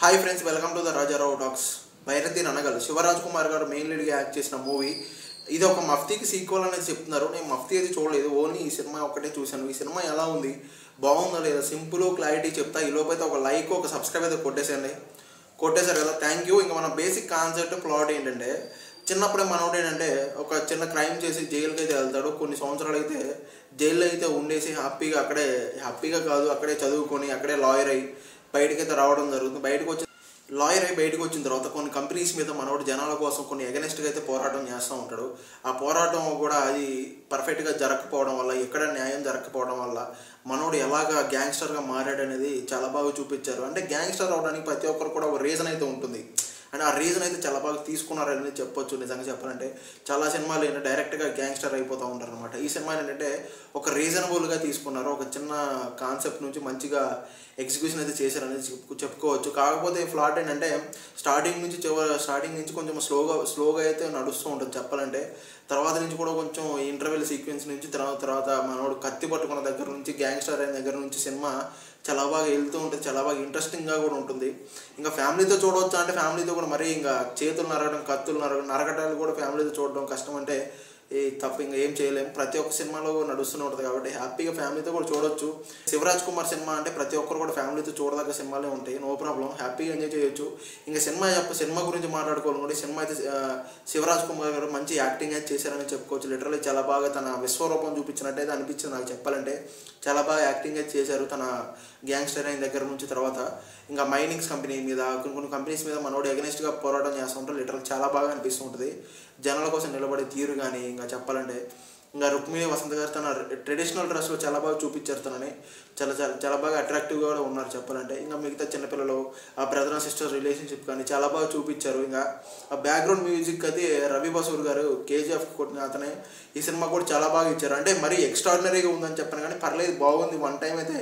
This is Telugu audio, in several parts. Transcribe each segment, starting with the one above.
Hi friends, welcome to the Rajarao talks. Bhairathi Ranagal Shivaraj Kumar గారు మెయిన్ లీడ్గా యాక్ట్ చేసిన మూవీ. ఇది ఒక మఫ్తీకి సీక్వెల్ అనేది చెప్తున్నారు. నేను మఫ్తీ అయితే చూడలేదు, ఓన్లీ ఈ సినిమా ఒక్కటే చూశాను. ఈ సినిమా ఎలా ఉంది, బాగుందా లేదా, సింపుల్ క్లారిటీ చెప్తా. ఈ లోపైతే ఒక లైక్ ఒక సబ్స్క్రైబ్ అయితే కొట్టేశారు కదా, థ్యాంక్ యూ. ఇంకా మన బేసిక్ కాన్సెప్ట్ ప్లాట్ ఏంటంటే, చిన్నప్పుడే మనోడు ఏంటంటే ఒక చిన్న క్రైమ్ చేసి జైలుకి అయితే వెళ్తాడు. కొన్ని సంవత్సరాలు అయితే జైల్లో అయితే ఉండేసి హ్యాపీగా కాదు, అక్కడే చదువుకొని అక్కడే లాయర్ అయ్యి బయటకైతే రావడం జరుగుతుంది. బయటకు వచ్చిన తర్వాత కొన్ని కంపెనీస్ మీద మనోడు జనాల కోసం కొన్ని ఎగనెస్ట్గా అయితే పోరాటం చేస్తూ ఉంటాడు. ఆ పోరాటం కూడా అది పర్ఫెక్ట్గా జరగకపోవడం వల్ల, ఎక్కడ న్యాయం జరగకపోవడం వల్ల మనోడు ఎలాగా గ్యాంగ్స్టర్గా మారాడు అనేది చాలా బాగా చూపించారు. అంటే గ్యాంగ్స్టర్ అవడానికి ప్రతి ఒక్కరు కూడా ఒక రీజన్ అయితే ఉంటుంది. అండ్ ఆ రీజన్ అయితే చాలా బాగా తీసుకున్నారని చెప్పొచ్చు. నిజంగా చెప్పాలంటే చాలా సినిమాలు ఏంటంటే డైరెక్ట్గా గ్యాంగ్స్టర్ అయిపోతూ ఉంటారు అనమాట. ఈ సినిమా ఏంటంటే ఒక రీజనబుల్గా తీసుకున్నారు. ఒక చిన్న కాన్సెప్ట్ నుంచి మంచిగా ఎగ్జిక్యూషన్ అయితే చేశారనేది చెప్పుకోవచ్చు. కాకపోతే ఫ్లాట్ ఏంటంటే స్టార్టింగ్ నుంచి కొంచెం స్లోగా అయితే నడుస్తూ ఉంటుంది చెప్పాలంటే. తర్వాత నుంచి కూడా కొంచెం ఇంటర్వెల్ సీక్వెన్స్ నుంచి తర్వాత మనోడు కత్తి పట్టుకున్న దగ్గర నుంచి, గ్యాంగ్స్టర్ అయిన దగ్గర నుంచి సినిమా చాలా బాగా వెళ్తూ ఉంటుంది. చాలా బాగా ఇంట్రెస్టింగ్గా కూడా ఉంటుంది. ఇంకా ఫ్యామిలీతో చూడవచ్చు అంటే ఫ్యామిలీతో కూడా మరీ ఇంకా చేతులు నరగడం, కత్తులు నరగటాలు కూడా ఫ్యామిలీతో చూడడం కష్టం అంటే తప్ప ఇంకా ఏం చేయలేము. ప్రతి ఒక్క సినిమాలో నడుస్తూనే ఉంటుంది కాబట్టి హ్యాపీగా ఫ్యామిలీతో కూడా చూడొచ్చు. శివరాజ్ కుమార్ సినిమా అంటే ప్రతి ఒక్కరు కూడా ఫ్యామిలీతో చూడదగ్గ సినిమాలే ఉంటాయి. నో ప్రాబ్లం, హ్యాపీగా ఎంజాయ్ చేయొచ్చు. ఇంకా సినిమా గురించి మాట్లాడుకోవాలనుకుంటే, సినిమా అయితే శివరాజ్ కుమార్ గారు మంచి యాక్టింగ్ అయితే చేశారని చెప్పుకోవచ్చు. లిటరల్లీ చాలా బాగా తన విశ్వరూపం చూపించినట్టయితే అనిపించింది నాకు చెప్పాలంటే. చాలా బాగా యాక్టింగ్ అయితే చేశారు తన గ్యాంగ్స్టర్ అయిన దగ్గర నుంచి. తర్వాత ఇంకా మైనింగ్స్ కంపెనీ మీద, కొన్ని కంపెనీస్ మీద మనోడు ఎగనెస్ట్గా పోరాటం చేస్తూ ఉంటారు. లిటరల్ చాలా బాగా అనిపిస్తూ ఉంటుంది. జనాల కోసం నిలబడే తీరు కానీ ఇంకా చెప్పాలంటే ఇంకా రుక్మిణి వసంత్ గారు తన ట్రెడిషనల్ డ్రెస్లో చాలా బాగా చూపించారు. తనని చాలా బాగా అట్రాక్టివ్గా కూడా ఉన్నారు చెప్పాలంటే. ఇంకా మిగతా చిన్నపిల్లలు, ఆ బ్రదర్ అండ్ సిస్టర్ రిలేషన్షిప్ కానీ చాలా బాగా చూపించారు. ఇంకా ఆ బ్యాక్గ్రౌండ్ మ్యూజిక్ అయితే రవి బసూర్ గారు కేజీఎఫ్ కొట్టిన అతనే ఈ సినిమా కూడా చాలా బాగా ఇచ్చారు. అంటే మరీ ఎక్స్ట్రాడినరీగా ఉందని చెప్పాను కానీ పర్లేదు, బాగుంది. వన్ టైం అయితే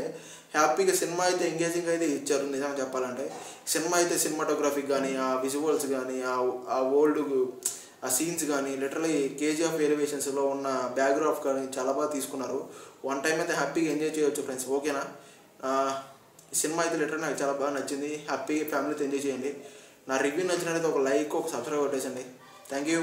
హ్యాపీగా సినిమా అయితే ఎంగేజింగ్ అయితే ఇచ్చారు నిజంగా చెప్పాలంటే. సినిమా అయితే సినిమాటోగ్రఫీ కానీ, ఆ విజువల్స్ కానీ, ఆ ఓల్డ్ ఆ సీన్స్ కానీ, లిటరలీ కేజీఎఫ్ ఎలివేషన్స్లో ఉన్న బ్యాక్గ్రాఫ్ కానీ చాలా బాగా తీసుకున్నారు. వన్ టైం అయితే హ్యాపీగా ఎంజాయ్ చేయొచ్చు ఫ్రెండ్స్. ఓకేనా? ఈ సినిమా అయితే లిటరల్ నాకు చాలా బాగా నచ్చింది. హ్యాపీగా ఫ్యామిలీతో ఎంజాయ్ చేయండి. నా రివ్యూ నచ్చినట్లయితే ఒక లైక్ ఒక సబ్స్క్రైబ్ కొట్టేసండి. Thank you.